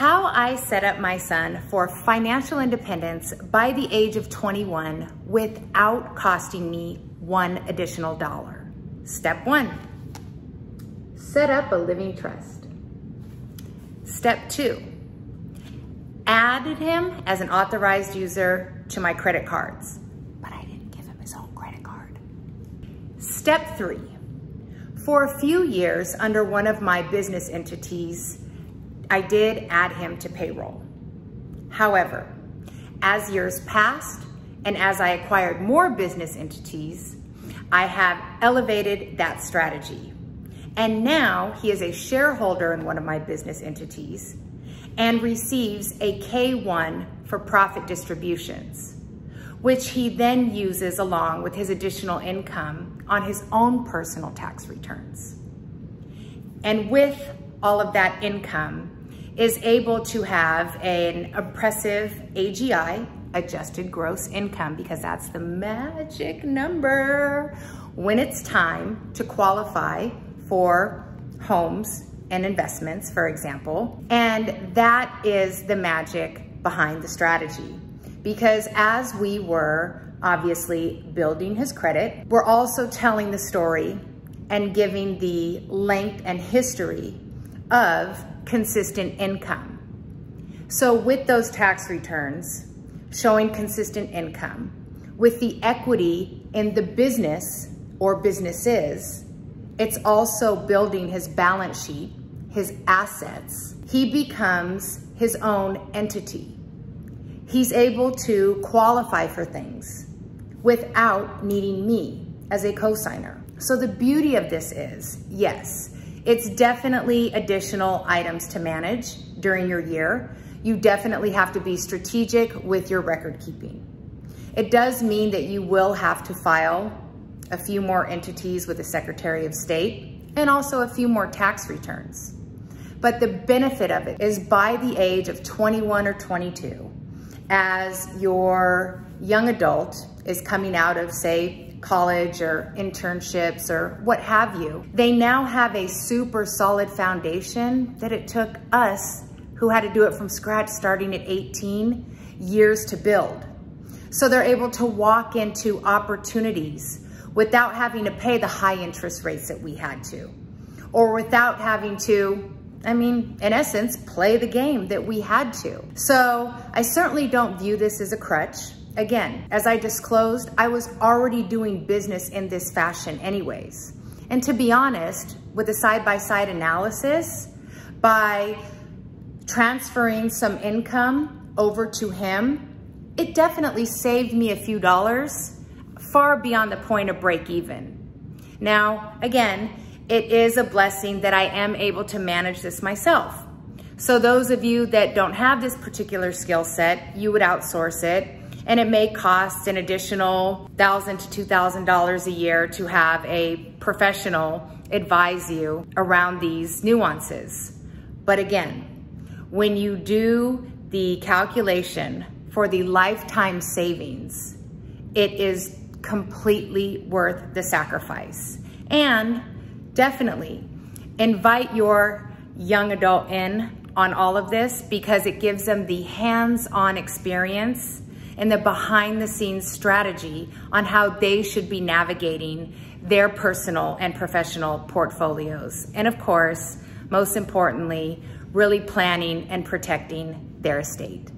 How I set up my son for financial independence by the age of 21 without costing me one additional dollar. Step 1, set up a living trust. Step 2, added him as an authorized user to my credit cards, but I didn't give him his own credit card. Step 3, for a few years under one of my business entities, I did add him to payroll. However, as years passed and as I acquired more business entities, I have elevated that strategy. And now he is a shareholder in one of my business entities and receives a K-1 for profit distributions, which he then uses along with his additional income on his own personal tax returns. And with all of that income, is able to have an impressive AGI, adjusted gross income, because that's the magic number when it's time to qualify for homes and investments, for example. And that is the magic behind the strategy. Because as we were obviously building his credit, we're also telling the story and giving the length and history of consistent income. So with those tax returns showing consistent income, with the equity in the business or businesses, it's also building his balance sheet, his assets. He becomes his own entity. He's able to qualify for things without needing me as a co-signer. So the beauty of this is, yes, it's definitely additional items to manage during your year. You definitely have to be strategic with your record keeping. It does mean that you will have to file a few more entities with the Secretary of State and also a few more tax returns. But the benefit of it is by the age of 21 or 22, as your young adult is coming out of, say, college or internships or what have you, they now have a super solid foundation that it took us, who had to do it from scratch starting at 18, years to build. So they're able to walk into opportunities without having to pay the high interest rates that we had to, or without having to, in essence, play the game that we had to. So I certainly don't view this as a crutch. Again, as I disclosed, I was already doing business in this fashion anyways. And to be honest, with a side-by-side analysis, by transferring some income over to him, it definitely saved me a few dollars, far beyond the point of break even. Now, again, it is a blessing that I am able to manage this myself. So those of you that don't have this particular skill set, you would outsource it. And it may cost an additional $1,000 to $2,000 a year to have a professional advise you around these nuances. But again, when you do the calculation for the lifetime savings, it is completely worth the sacrifice. And definitely invite your young adult in on all of this, because it gives them the hands-on experience and the behind-the-scenes strategy on how they should be navigating their personal and professional portfolios. And of course, most importantly, really planning and protecting their estate.